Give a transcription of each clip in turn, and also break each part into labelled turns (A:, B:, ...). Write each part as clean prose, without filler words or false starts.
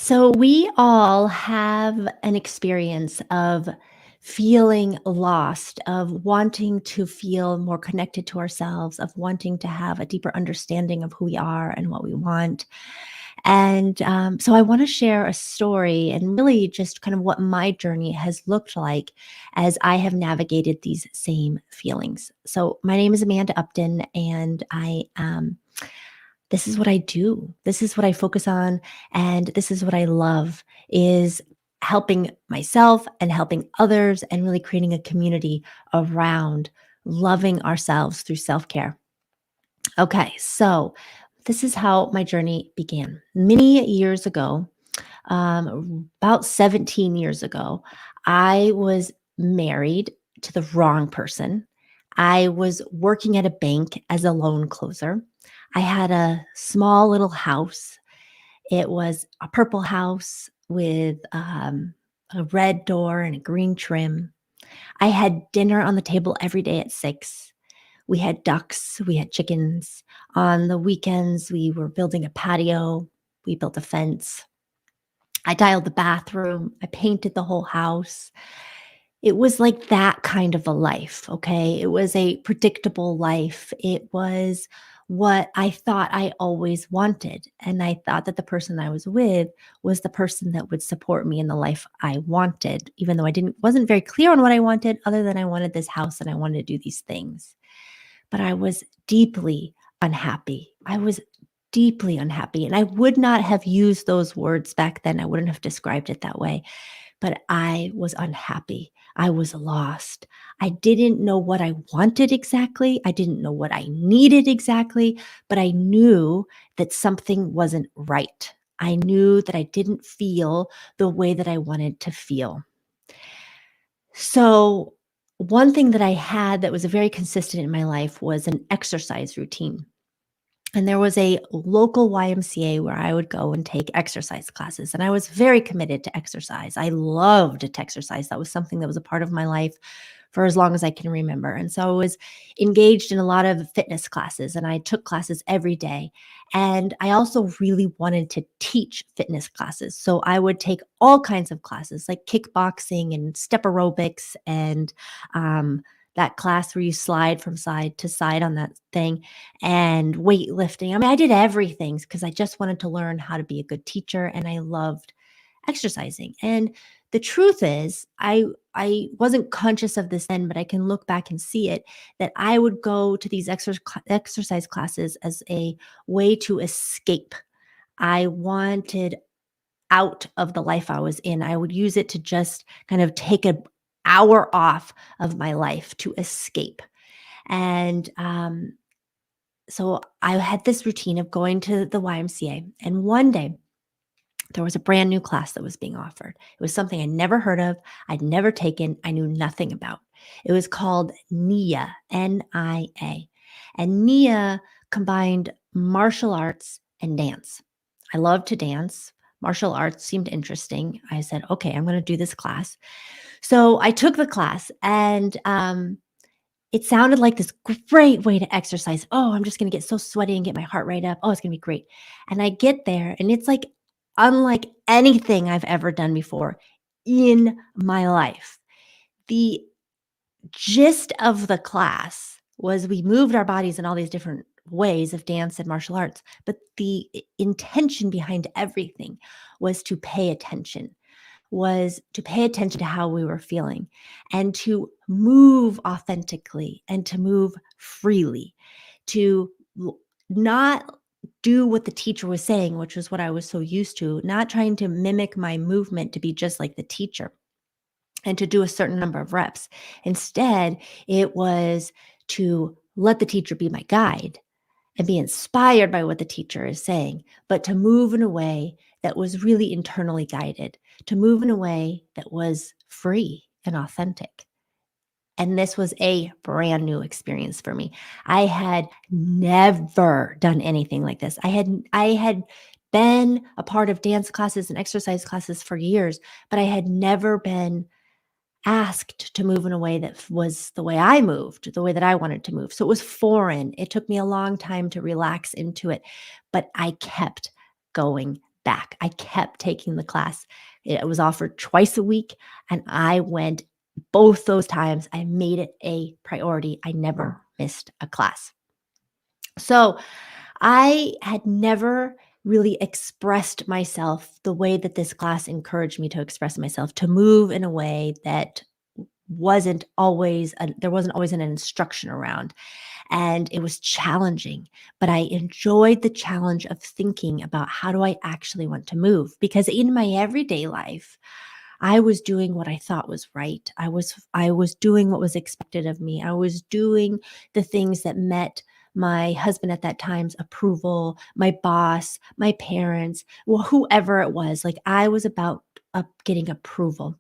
A: So, we all have an experience of feeling lost, of wanting to feel more connected to ourselves, of wanting to have a deeper understanding of who we are and what we want. And I want to share a story and really just kind of what my journey has looked like as I have navigated these same feelings. So, my name is Amanda Upton, and this is what I do. This is what I focus on, and this is what I love is helping myself and helping others and really creating a community around loving ourselves through self-care. Okay, so this is how my journey began. Many years ago, about 17 years ago, I was married to the wrong person. I was working at a bank as a loan closer. I had a small little house. It was a purple house with a red door and a green trim. I had dinner on the table every day at 6. We had ducks, we had chickens. On the weekends, we were building a patio. We built a fence. I tiled the bathroom. I painted the whole house. It was like that kind of a life, okay? It was a predictable life. It was what I thought I always wanted. And I thought that the person I was with was the person that would support me in the life I wanted, even though I didn't wasn't very clear on what I wanted, other than I wanted this house and I wanted to do these things. But I was deeply unhappy. I was deeply unhappy. And I would not have used those words back then. I wouldn't have described it that way, but I was unhappy. I was lost. I didn't know what I wanted exactly. I didn't know what I needed exactly, but I knew that something wasn't right. I knew that I didn't feel the way that I wanted to feel. So, one thing that I had that was very consistent in my life was an exercise routine. And there was a local YMCA where I would go and take exercise classes. And I was very committed to exercise. I loved to exercise. That was something that was a part of my life for as long as I can remember. And so I was engaged in a lot of fitness classes and I took classes every day. And I also really wanted to teach fitness classes. So I would take all kinds of classes like kickboxing and step aerobics and that class where you slide from side to side on that thing and weightlifting. I mean, I did everything because I just wanted to learn how to be a good teacher and I loved exercising. And the truth is, I wasn't conscious of this then, but I can look back and see it that I would go to these exercise classes as a way to escape. I wanted out of the life I was in. I would use it to just kind of take an hour off of my life to escape. And I had this routine of going to the YMCA. And one day there was a brand new class that was being offered. It was something I'd never heard of, I'd never taken, I knew nothing about. It was called NIA, NIA. And NIA combined martial arts and dance. I love to dance. Martial arts seemed interesting. I said, okay, I'm going to do this class. So I took the class and it sounded like this great way to exercise. Oh, I'm just gonna get so sweaty and get my heart rate up. Oh, it's gonna be great. And I get there and it's like unlike anything I've ever done before in my life. The gist of the class was we moved our bodies in all these different ways of dance and martial arts, but the intention behind everything was to pay attention was to pay attention to how we were feeling and to move authentically and to move freely, to not do what the teacher was saying, which was what I was so used to, not trying to mimic my movement to be just like the teacher and to do a certain number of reps. Instead, it was to let the teacher be my guide and be inspired by what the teacher is saying, but to move in a way that was really internally guided, to move in a way that was free and authentic. And this was a brand new experience for me. I had never done anything like this. I had been a part of dance classes and exercise classes for years, but I had never been asked to move in a way that was the way I moved, the way that I wanted to move. So it was foreign. It took me a long time to relax into it, but I kept going back. I kept taking the class. It was offered twice a week, and I went both those times. I made it a priority. I never missed a class. So I had never really expressed myself the way that this class encouraged me to express myself, to move in a way that there wasn't always an instruction around, and it was challenging, but I enjoyed the challenge of thinking about how do I actually want to move, because in my everyday life I was doing what I thought was right. I was doing what was expected of me. I was doing the things that met my husband at that time's approval, my boss, my parents, well, whoever it was. Like I was about getting approval,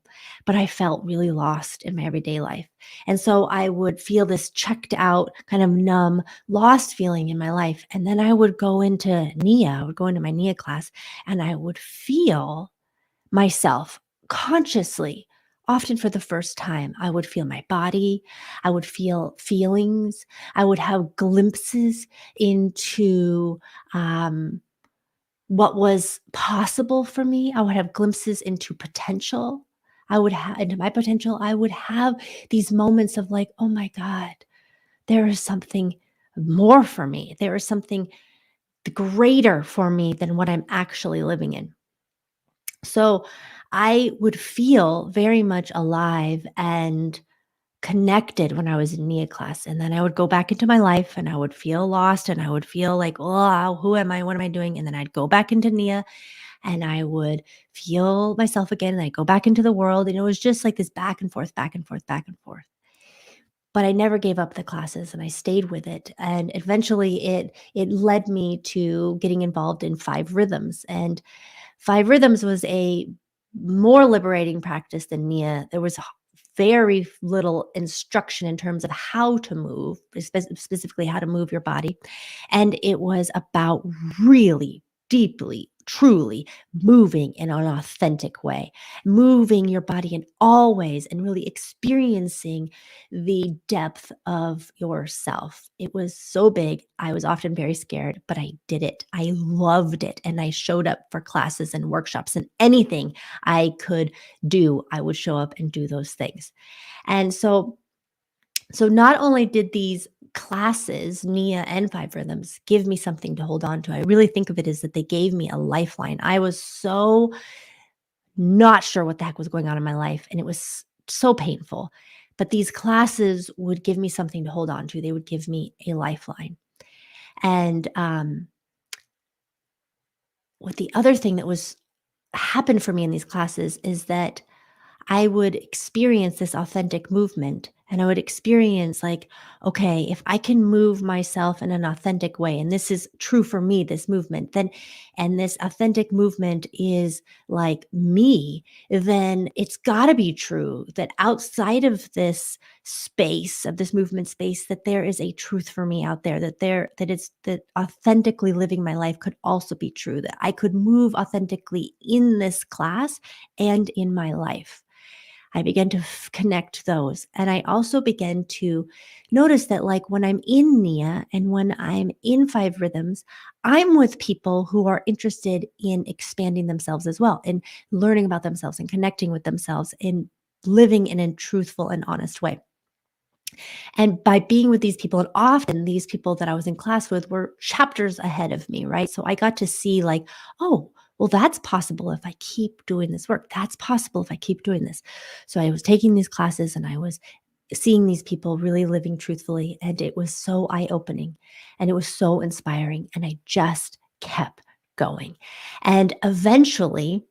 A: but I felt really lost in my everyday life. And so I would feel this checked out, kind of numb, lost feeling in my life. And then I would go into NIA, I would go into my NIA class, and I would feel myself consciously. Often for the first time, I would feel my body, I would feel feelings, I would have glimpses into um, what was possible for me. I would have glimpses into potential. I would have into my potential. I would have these moments of like, oh my God, there is something more for me. There is something greater for me than what I'm actually living in. So I would feel very much alive and connected when I was in NIA class. And then I would go back into my life and I would feel lost and I would feel like, oh, who am I? What am I doing? And then I'd go back into NIA and I would feel myself again. And I'd go back into the world. And it was just like this back and forth, back and forth, back and forth. But I never gave up the classes and I stayed with it. And eventually it led me to getting involved in Five Rhythms. And Five Rhythms was a more liberating practice than Nia. There was very little instruction in terms of how to move, specifically how to move your body. And it was about really deeply, truly moving in an authentic way, moving your body in all ways and really experiencing the depth of yourself. It was so big. I was often very scared, but I did it. I loved it. And I showed up for classes and workshops and anything I could do, I would show up and do those things. And so not only did these classes, Nia and Five Rhythms, give me something to hold on to, I really think of it as that they gave me a lifeline. I was so not sure what the heck was going on in my life, and it was so painful. But these classes would give me something to hold on to. They would give me a lifeline. And what the other thing that was happened for me in these classes is that I would experience this authentic movement and I would experience like, okay, if I can move myself in an authentic way, and this is true for me, this movement, then, and this authentic movement is like me, then it's got to be true that outside of this space, of this movement space, that there is a truth for me out there, that authentically living my life could also be true, that I could move authentically in this class and in my life. I began to connect those. And I also began to notice that, like, when I'm in Nia and when I'm in Five Rhythms, I'm with people who are interested in expanding themselves as well, and learning about themselves and connecting with themselves and living in a truthful and honest way. And by being with these people, and often these people that I was in class with were chapters ahead of me, right? So I got to see, like, oh, well, that's possible if I keep doing this work. That's possible if I keep doing this. So I was taking these classes and I was seeing these people really living truthfully. And it was so eye opening and it was so inspiring. And I just kept going. And eventually,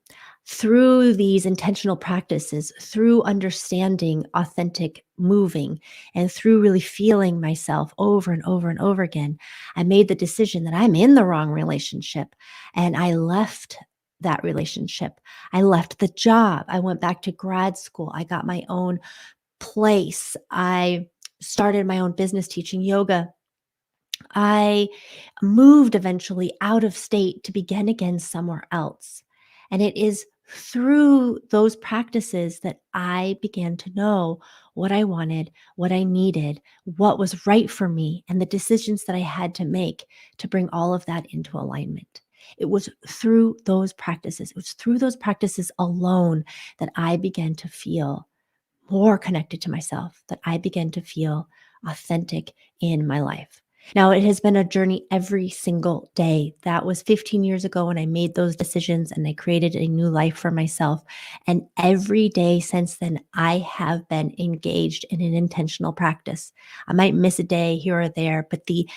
A: through these intentional practices, through understanding authentic moving, and through really feeling myself over and over and over again, I made the decision that I'm in the wrong relationship. And I left that relationship. I left the job. I went back to grad school. I got my own place. I started my own business teaching yoga. I moved eventually out of state to begin again somewhere else. And it is through those practices that I began to know what I wanted, what I needed, what was right for me, and the decisions that I had to make to bring all of that into alignment. It was through those practices. It was through those practices alone that I began to feel more connected to myself, that I began to feel authentic in my life. Now, it has been a journey every single day. That was 15 years ago when I made those decisions and I created a new life for myself. And every day since then, I have been engaged in an intentional practice. I might miss a day here or there, but the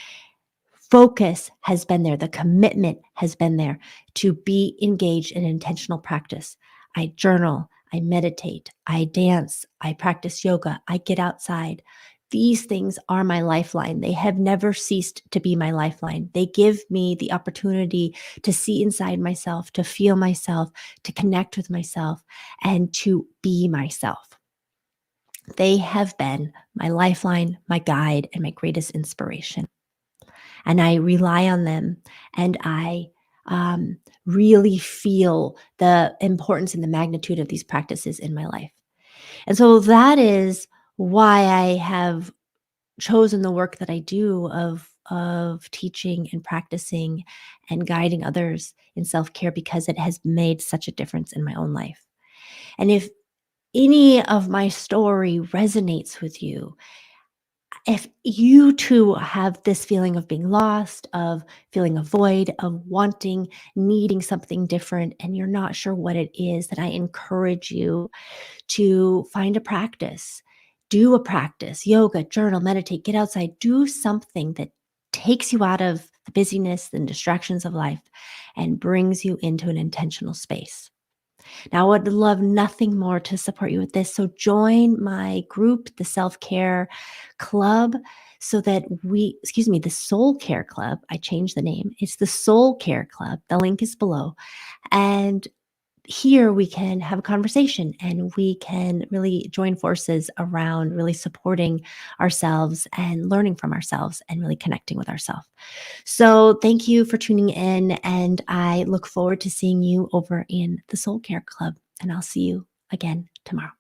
A: focus has been there. The commitment has been there to be engaged in intentional practice. I journal, I meditate, I dance, I practice yoga, I get outside. These things are my lifeline. They have never ceased to be my lifeline. They give me the opportunity to see inside myself, to feel myself, to connect with myself, and to be myself. They have been my lifeline, my guide, and my greatest inspiration, and I rely on them, and I really feel the importance and the magnitude of these practices in my life. And so that is why I have chosen the work that I do of teaching and practicing and guiding others in self-care, because it has made such a difference in my own life. And if any of my story resonates with you, if you too have this feeling of being lost, of feeling a void, of wanting, needing something different, and you're not sure what it is, then I encourage you to find a practice. Do a practice, yoga, journal, meditate, get outside, do something that takes you out of the busyness and distractions of life and brings you into an intentional space. Now, I would love nothing more to support you with this. So join my group, the Self Care Club, so that the Soul Care Club. I changed the name. It's the Soul Care Club. The link is below. And here we can have a conversation and we can really join forces around really supporting ourselves and learning from ourselves and really connecting with ourselves. So thank you for tuning in, and I look forward to seeing you over in the Soul Care Club, and I'll see you again tomorrow.